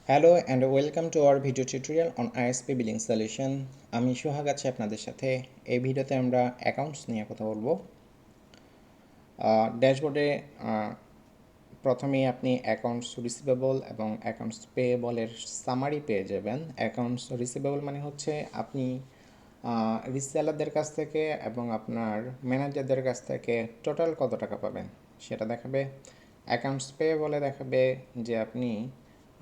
Hello and welcome to our video tutorial on ISP billing solution. আমি সোহাগ আছি আপনাদের সাথে। এই ভিডিওতে আমরা অ্যাকাউন্টস নিয়ে কথা বলবো। ড্যাশবোর্ডে প্রথমেই আপনি অ্যাকাউন্টস রিসিভেবল এবং অ্যাকাউন্টস পেয়েবলের সামারি পেয়ে যাবেন। অ্যাকাউন্টস রিসিভেবল মানে হচ্ছে আপনি রিসেলারদের কাছ থেকে এবং আপনার ম্যানেজারদের কাছ থেকে টোটাল কত টাকা পাবেন সেটা দেখাবে। অ্যাকাউন্টস পেয়েবলে দেখাবে যে আপনি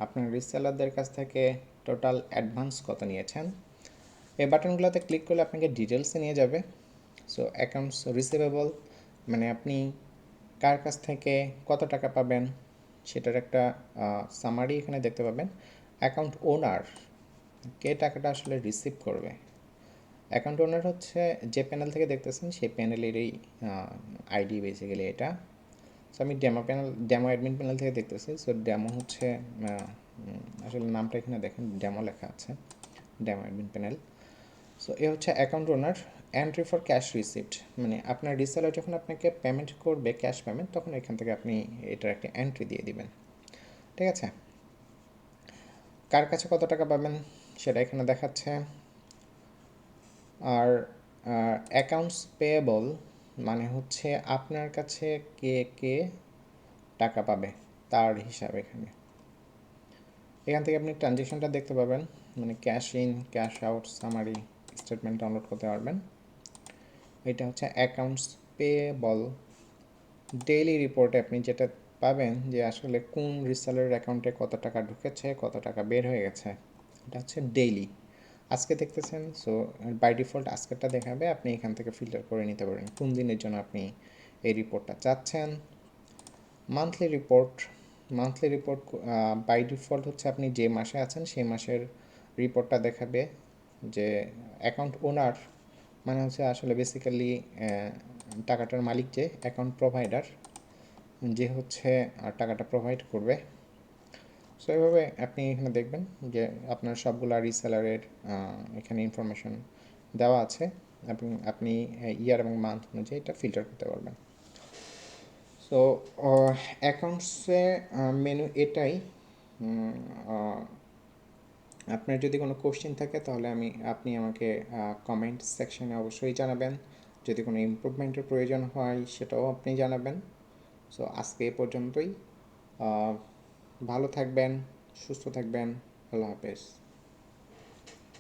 আপনার রিসেলারদের কাছ থেকে টোটাল অ্যাডভান্স কত নিয়েছেন। এই বাটনগুলোতে ক্লিক করলে আপনাকে ডিটেলসে নিয়ে যাবে। সো অ্যাকাউন্টস রিসিভেবল মানে আপনি কার কাছ থেকে কত টাকা পাবেন সেটার একটা সামারি এখানে দেখতে পাবেন। অ্যাকাউন্ট ওনার কে টাকাটা আসলে রিসিভ করবে। অ্যাকাউন্ট ওনার হচ্ছে যে প্যানেল থেকে দেখতেছেন সেই প্যানেলেরই আইডি বেসিক্যালি এটা। সো আমি ডেমো অ্যাডমিন প্যানেল থেকে দেখতেছি। সো ডেমো হচ্ছে আসলে নামটা এখানে দেখেন ডেমো লেখা আছে, ডেমো অ্যাডমিন প্যানেল। সো এ হচ্ছে account owner. Entry for cash receipt মানে আপনার রিসেলার যখন আপনাকে পেমেন্ট করবে ক্যাশ পেমেন্ট, তখন এখান থেকে আপনি এটার একটা এন্ট্রি দিয়ে দিবেন। ঠিক আছে, কার কাছে কত টাকা পাবেন সেটা এখানে দেখাচ্ছে। আর অ্যাকাউন্টস পেয়েবল মানে হচ্ছে আপনার কাছে কে কে টাকা পাবে তার হিসাব এখানে। এখান থেকে আপনি ট্রানজ্যাকশনটা দেখতে পাবেন, মানে cash in cash out summary statement download করতে পারবেন। এটা হচ্ছে অ্যাকাউন্টস পেয়েবল ডেইলি রিপোর্টে আপনি যেটা পাবেন যে আসলে কোন রিসেলারের অ্যাকাউন্টে কত টাকা ঢুকেছে কত টাকা বের হয়ে গেছে। এটা হচ্ছে ডেইলি, আজকে দেখতেছেন। সো বাই ডিফল্ট আজকেরটা দেখাবে, আপনি এখান থেকে ফিল্টার করে নিতে পারেন কোন দিনের জন্য আপনি এই রিপোর্টটা চাচ্ছেন। Monthly report, monthly report by default হচ্ছে আপনি যে মাসে আছেন সেই মাসের রিপোর্টটা দেখাবে। যে অ্যাকাউন্ট ওনার মানে হচ্ছে আসলে বেসিক্যালি টাকাটার মালিক যে অ্যাকাউন্ট প্রোভাইডার, যে হচ্ছে টাকাটা প্রোভাইড করবে। সো এভাবে আপনি এখানে দেখবেন যে আপনার সবগুলা রিসেলারের এখানে ইনফরমেশন দেওয়া আছে এবং আপনি ইয়ার এবং মান্থ অনুযায়ী এটা ফিল্টার করতে পারবেন। সো অ্যাকাউন্টসে মেনু এটাই। আপনার যদি কোনো কোশ্চেন থাকে তাহলে আপনি আমাকে কমেন্ট সেকশনে অবশ্যই জানাবেন। যদি কোনো ইমপ্রুভমেন্টের প্রয়োজন হয় সেটাও আপনি জানাবেন। সো আজকে এ পর্যন্তই। ভালো থাকবেন, সুস্থ থাকবেন। আল্লাহ হাফেজ।